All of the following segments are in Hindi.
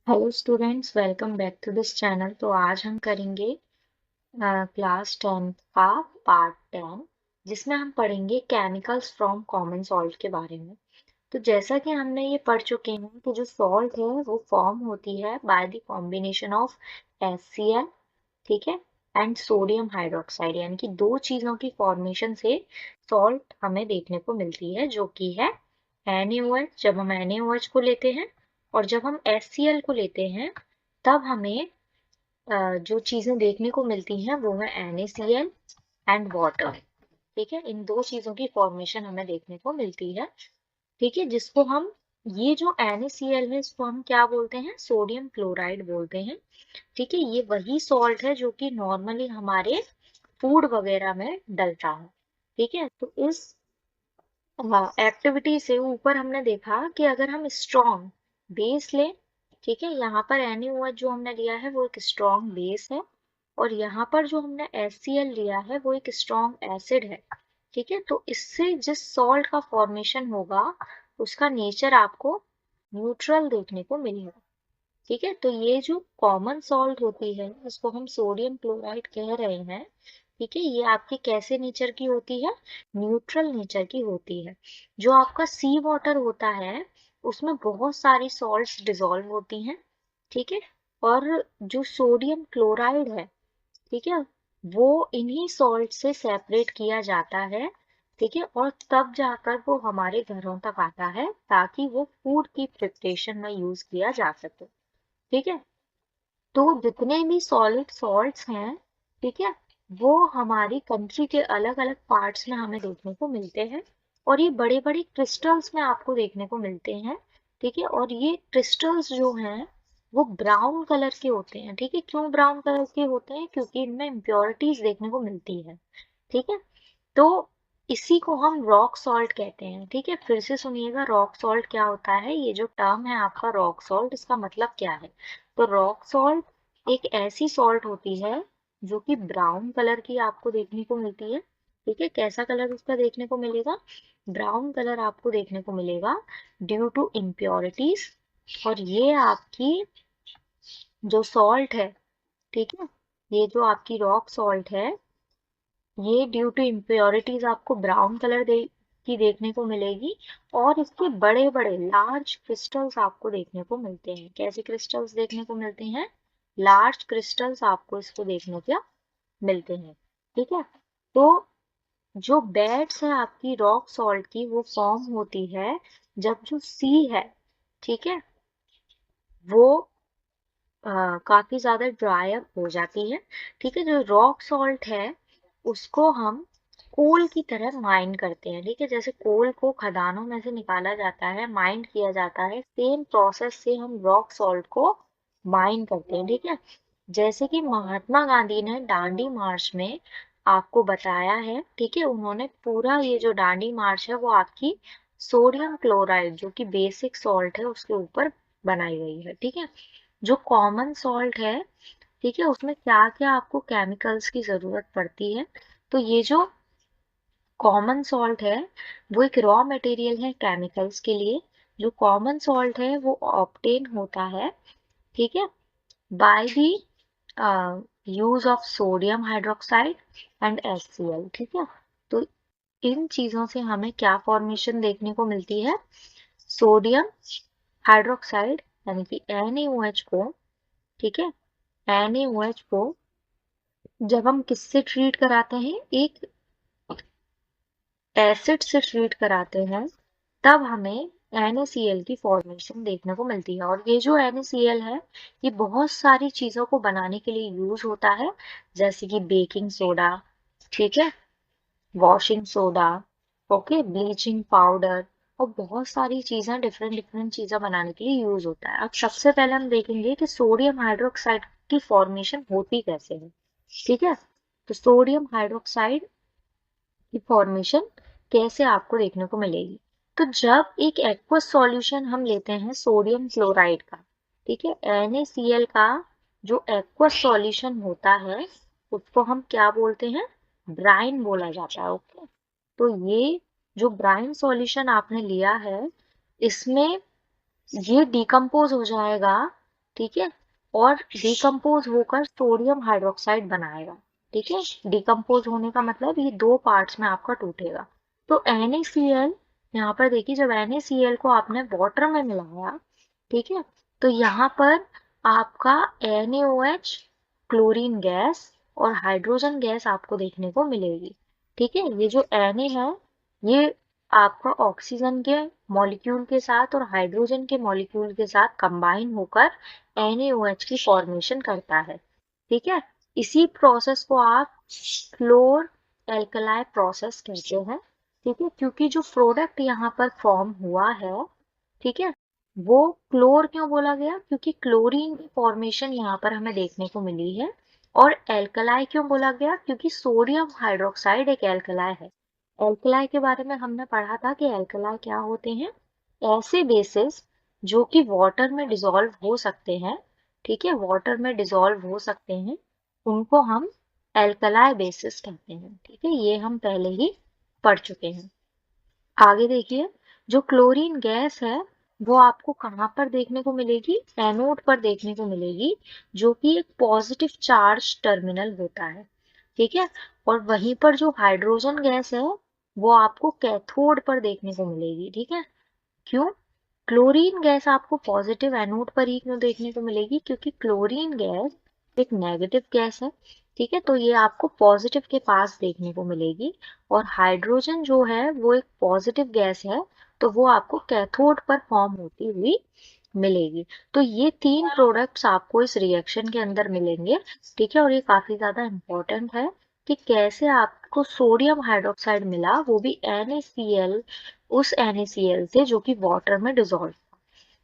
Hello students, welcome back to this channel. तो आज हम करेंगे क्लास 10th का पार्ट 10, जिसमें हम पढ़ेंगे केमिकल्स फ्रॉम कॉमन सॉल्ट के बारे में। तो जैसा कि हमने ये पढ़ चुके हैं कि जो सॉल्ट है वो फॉर्म होती है by the combination of HCl, ठीक है, एंड सोडियम हाइड्रोक्साइड, यानी कि दो चीजों की फॉर्मेशन से सॉल्ट हमें देखने को मिलती है, जो कि है NaOH। जब हम NaOH को लेते हैं और जब हम HCl को लेते हैं, तब हमें जो चीजें देखने को मिलती हैं वो है NaCl एंड वाटर। ठीक है, इन दो चीजों की फॉर्मेशन हमें देखने को मिलती है। ठीक है, जिसको हम, ये जो NaCl है इसको हम क्या बोलते हैं? सोडियम क्लोराइड बोलते हैं। ठीक है, ये वही सॉल्ट है जो कि नॉर्मली हमारे फूड वगैरह में डलता है। ठीक है, तो इस एक्टिविटी से ऊपर हमने देखा कि अगर हम स्ट्रॉन्ग बेस लें, ठीक है, यहाँ पर NaOH जो हमने लिया है वो एक स्ट्रॉन्ग बेस है, और यहाँ पर जो हमने HCl लिया है वो एक स्ट्रॉन्ग एसिड है। ठीक है, तो इससे जिस सॉल्ट का फॉर्मेशन होगा उसका नेचर आपको न्यूट्रल देखने को मिलेगा। ठीक है, तो ये जो कॉमन सॉल्ट होती है इसको हम सोडियम क्लोराइड कह रहे हैं। ठीक है, ये आपके कैसे नेचर की होती है? न्यूट्रल नेचर की होती है। जो आपका सी वाटर होता है उसमें बहुत सारी सॉल्ट्स डिसॉल्व होती हैं। ठीक है, और जो सोडियम क्लोराइड है, ठीक है, वो इन्हीं सॉल्ट से सेपरेट किया जाता है। ठीक है, और तब जाकर वो हमारे घरों तक आता है ताकि वो फूड की प्रिपरेशन में यूज किया जा सके। ठीक है, तो जितने भी सॉलिड सॉल्ट्स हैं, ठीक है, वो हमारी कंट्री के अलग अलग पार्ट्स में हमें देखने को मिलते हैं, और ये बड़े बड़े क्रिस्टल्स में आपको देखने को मिलते हैं। ठीक है, और ये क्रिस्टल्स जो हैं वो ब्राउन कलर के होते हैं। ठीक है, क्यों ब्राउन कलर के होते हैं? क्योंकि इनमें इम्प्योरिटीज देखने को मिलती है। ठीक है, तो इसी को हम रॉक सॉल्ट कहते हैं। ठीक है, फिर से सुनिएगा, रॉक सॉल्ट क्या होता है? ये जो टर्म है आपका रॉक सॉल्ट, इसका मतलब क्या है? तो रॉक सॉल्ट एक ऐसी सॉल्ट होती है जो कि ब्राउन कलर की आपको देखने को मिलती है। ठीक है, कैसा कलर उसका देखने को मिलेगा? ब्राउन कलर आपको देखने को मिलेगा ड्यू टू इम्प्योरिटीज। और ये आपकी जो सॉल्ट है, ठीक है, ये जो आपकी रॉक सॉल्ट है, ये ड्यू टू इम्प्योरिटीज आपको ब्राउन कलर की देखने को मिलेगी। और इसके बड़े बड़े लार्ज क्रिस्टल्स आपको देखने को मिलते हैं। कैसे क्रिस्टल्स देखने को मिलते हैं? लार्ज क्रिस्टल्स आपको इसको देखने को मिलते हैं। ठीक है, तो जो बेड्स है आपकी रॉक सॉल्ट की वो फॉर्म होती है जब जो सी है, ठीक है, वो काफी ज्यादा ड्राई अप हो जाती है। ठीक है, जो रॉक सॉल्ट है उसको हम कोल की तरह माइन करते हैं। ठीक है, जैसे कोल को खदानों में से निकाला जाता है, माइन किया जाता है, सेम प्रोसेस से हम रॉक सॉल्ट को माइन करते हैं। ठीक है, जैसे कि महात्मा गांधी ने दांडी मार्च में आपको बताया है। ठीक है, उन्होंने पूरा ये जो दांडी मार्च है वो आपकी सोडियम क्लोराइड जो कि बेसिक सॉल्ट है उसके ऊपर बनाई गई है। ठीक है, जो कॉमन सॉल्ट है, ठीक है, उसमें क्या क्या आपको केमिकल्स की जरूरत पड़ती है? तो ये जो कॉमन सॉल्ट है वो एक रॉ मटेरियल है केमिकल्स के लिए। जो कॉमन सॉल्ट है वो ऑब्टेन होता है, ठीक है, by the use of sodium hydroxide and HCl। ठीक है, तो इन चीजों से हमें क्या फॉर्मेशन देखने को मिलती है? सोडियम हाइड्रोक्साइड यानी कि NaOH को, ठीक है, NaOH को जब हम किससे ट्रीट कराते हैं? एक एसिड से ट्रीट कराते हैं, तब हमें NaCl की फॉर्मेशन देखने को मिलती है। और ये जो NaCl है ये बहुत सारी चीजों को बनाने के लिए यूज होता है, जैसे कि बेकिंग सोडा, ठीक है, washing soda, okay, bleaching powder, और बहुत सारी चीजें, डिफरेंट डिफरेंट चीजें बनाने के लिए यूज होता है। अब सबसे पहले हम देखेंगे कि सोडियम हाइड्रोक्साइड की फॉर्मेशन होती कैसे है। ठीक है, तो सोडियम हाइड्रोक्साइड की फॉर्मेशन कैसे आपको देखने को मिलेगी? तो जब एक एक्वस सॉल्यूशन हम लेते हैं सोडियम क्लोराइड का, ठीक है, NaCl का जो एक्वस सॉल्यूशन होता है उसको हम क्या बोलते हैं? ब्राइन बोला जाता है। ओके, तो ये जो ब्राइन सॉल्यूशन आपने लिया है इसमें ये डिकम्पोज हो जाएगा, ठीक है, और डिकम्पोज होकर सोडियम हाइड्रोक्साइड बनाएगा। ठीक है, डिकम्पोज होने का मतलब ये दो पार्ट्स में आपका टूटेगा। तो NaCl, यहाँ पर देखिए जब NaCl को आपने वाटर में मिलाया, ठीक है, तो यहाँ पर आपका NaOH, क्लोरीन गैस और हाइड्रोजन गैस आपको देखने को मिलेगी। ठीक है, ये जो Na है ये आपका ऑक्सीजन के मॉलिक्यूल के साथ और हाइड्रोजन के मॉलिक्यूल के साथ कंबाइन होकर NaOH की फॉर्मेशन करता है। ठीक है, इसी प्रोसेस को आप फ्लोर एल्कलाई प्रोसेस कहते हैं। ठीक है, क्योंकि जो प्रोडक्ट यहाँ पर फॉर्म हुआ है, ठीक है, वो क्लोर क्यों बोला गया, क्योंकि क्लोरीन की फॉर्मेशन यहाँ पर हमें देखने को मिली है। और एल्कलाई क्यों बोला गया, क्योंकि सोडियम हाइड्रोक्साइड एक एल्कलाई है। एल्कलाई के बारे में हमने पढ़ा था कि एल्कलाई क्या होते हैं, ऐसे बेसिस जो कि वाटर में डिसॉल्व हो सकते हैं। ठीक है, वाटर में डिसॉल्व हो सकते हैं, उनको हम एल्कलाई बेसिस कहते हैं। ठीक है, ये हम पहले ही पढ़ चुके हैं। आगे देखिए, जो क्लोरीन गैस है वो आपको कहाँ पर देखने को मिलेगी, एनोड पर देखने को मिलेगी, जो कि एक पॉजिटिव चार्ज टर्मिनल होता है। ठीक है, और वहीं पर जो हाइड्रोजन गैस है वो आपको कैथोड पर देखने को मिलेगी। ठीक है, क्यों, क्लोरीन गैस आपको पॉजिटिव एनोड पर ही क्यों देखने को मिलेगी, क्योंकि क्लोरीन गैस एक नेगेटिव गैस है। ठीक है, तो ये आपको पॉजिटिव के पास देखने को मिलेगी। और हाइड्रोजन जो है वो एक पॉजिटिव गैस है, तो वो आपको कैथोड पर फॉर्म होती हुई मिलेगी। तो ये तीन प्रोडक्ट्स आपको इस रिएक्शन के अंदर मिलेंगे। ठीक है, और ये काफी ज्यादा इम्पोर्टेंट है कि कैसे आपको सोडियम हाइड्रोक्साइड मिला, वो भी NaCl, उस NaCl से जो कि वाटर में डिजोल्व।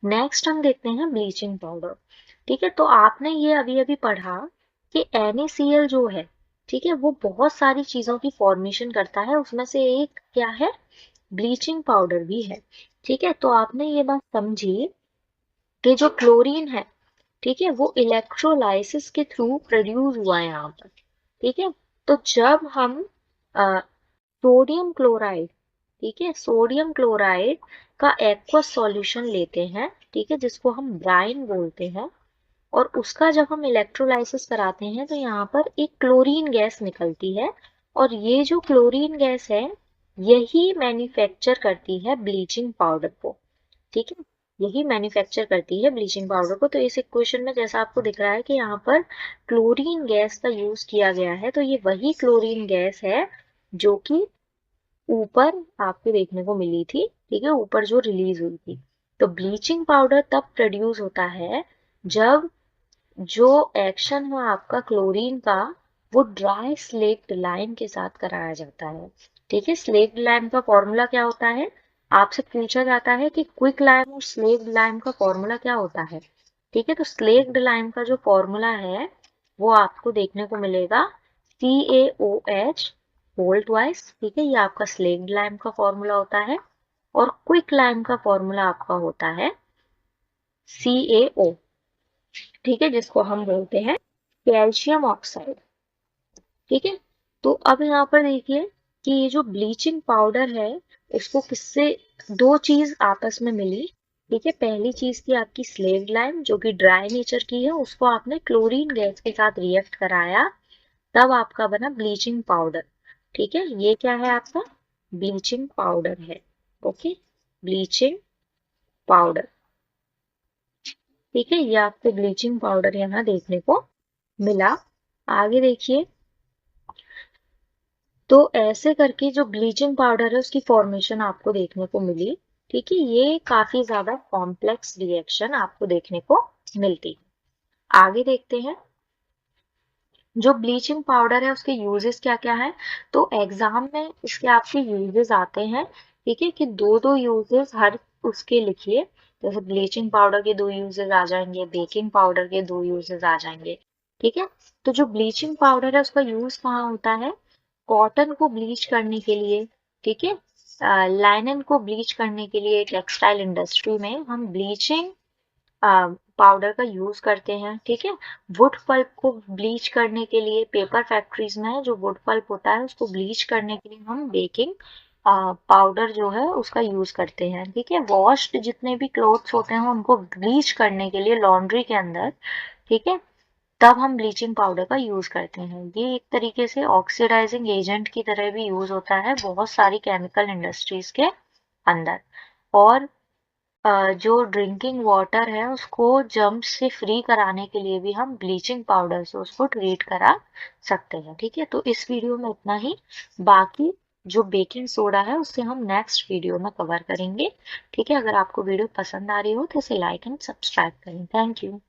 नेक्स्ट हम देखते हैं ब्लीचिंग पाउडर। ठीक है, तो आपने ये अभी अभी पढ़ा कि NaCl जो है, ठीक है, वो बहुत सारी चीजों की फॉर्मेशन करता है, उसमें से एक क्या है, ब्लीचिंग पाउडर भी है। ठीक है, तो आपने ये बात समझी कि जो क्लोरीन है, ठीक है, वो इलेक्ट्रोलाइसिस के थ्रू प्रोड्यूस हुआ है यहाँ पर। ठीक है, तो जब हम सोडियम क्लोराइड, ठीक है, सोडियम क्लोराइड का एक्वस सॉल्यूशन लेते हैं, ठीक है, जिसको हम ब्राइन बोलते हैं, और उसका जब हम इलेक्ट्रोलाइसिस कराते हैं तो यहाँ पर एक क्लोरीन गैस निकलती है। और ये जो क्लोरीन गैस है यही मैन्युफैक्चर करती है ब्लीचिंग पाउडर को। ठीक है, यही मैन्युफैक्चर करती है ब्लीचिंग पाउडर को। तो इस इक्वेशन में जैसा आपको दिख रहा है कि यहाँ पर क्लोरीन गैस का यूज किया गया है, तो ये वही क्लोरीन गैस है जो कि ऊपर आपको देखने को मिली थी। ठीक है, ऊपर जो रिलीज हुई थी। तो ब्लीचिंग पाउडर तब प्रोड्यूस होता है जब जो एक्शन है आपका क्लोरीन का वो ड्राई स्लेक्ड लाइम के साथ कराया जाता है। ठीक है, स्लेक्ड लाइम का फॉर्मूला क्या होता है, आपसे पूछा जाता है कि क्विक लाइम और स्लेक्ड लाइम का फॉर्मूला क्या होता है। ठीक है, तो स्लेक्ड लाइम का जो फॉर्मूला है वो आपको देखने को मिलेगा CaOH होल ट्वाइस। ठीक है, ये आपका स्लेक्ड लाइम का फॉर्मूला होता है। और क्विक लाइम का फॉर्मूला आपका होता है CaO। ठीक है, जिसको हम बोलते हैं कैल्शियम ऑक्साइड। ठीक है, तो अब यहाँ पर देखिए कि ये जो ब्लीचिंग पाउडर है उसको किससे, दो चीज आपस में मिली। ठीक है, पहली चीज थी आपकी स्लेव्ड लाइम जो कि ड्राई नेचर की है, उसको आपने क्लोरीन गैस के साथ रिएक्ट कराया, तब आपका बना ब्लीचिंग पाउडर। ठीक है, ये क्या है आपका ब्लीचिंग पाउडर है। Okay, bleaching powder. ठीक है, ये आपको ब्लीचिंग पाउडर यहाँ देखने को मिला। आगे देखिए, तो ऐसे करके जो ब्लीचिंग पाउडर है उसकी फॉर्मेशन आपको देखने को मिली। ठीक है, ये काफी ज्यादा कॉम्प्लेक्स रिएक्शन आपको देखने को मिलती है। आगे देखते हैं, जो ब्लीचिंग पाउडर है उसके यूजेस क्या क्या है। तो एग्जाम में इसके आपके यूजेस आते हैं। ठीक है, कि दो दो यूजेस हर उसके लिखिए। जैसे ब्लीचिंग पाउडर के दो यूजेस आ जाएंगे, बेकिंग पाउडर के दो यूजेस आ जाएंगे। ठीक है, तो जो ब्लीचिंग पाउडर है उसका यूज कहाँ होता है, कॉटन को ब्लीच करने के लिए। ठीक है, लाइनन को ब्लीच करने के लिए टेक्सटाइल इंडस्ट्री में हम ब्लीचिंग पाउडर का यूज करते हैं। ठीक है, वुड पल्प को ब्लीच करने के लिए पेपर फैक्ट्रीज में जो वुड पल्प होता है उसको ब्लीच करने के लिए हम बेकिंग पाउडर जो है उसका यूज करते हैं। ठीक है, वॉश्ड जितने भी क्लोथ्स होते हैं उनको ब्लीच करने के लिए लॉन्ड्री के अंदर, ठीक है, तब हम ब्लीचिंग पाउडर का यूज करते हैं। ये एक तरीके से ऑक्सीडाइजिंग एजेंट की तरह भी यूज होता है बहुत सारी केमिकल इंडस्ट्रीज के अंदर। और जो ड्रिंकिंग वाटर है उसको जर्म से फ्री कराने के लिए भी हम ब्लीचिंग पाउडर से उसको ट्रीट करा सकते हैं। ठीक है, तो इस वीडियो में इतना ही। बाकी जो बेकिंग सोडा है उसे हम नेक्स्ट वीडियो में कवर करेंगे। ठीक है, अगर आपको वीडियो पसंद आ रही हो तो इसे लाइक एंड सब्सक्राइब करें। Thank you.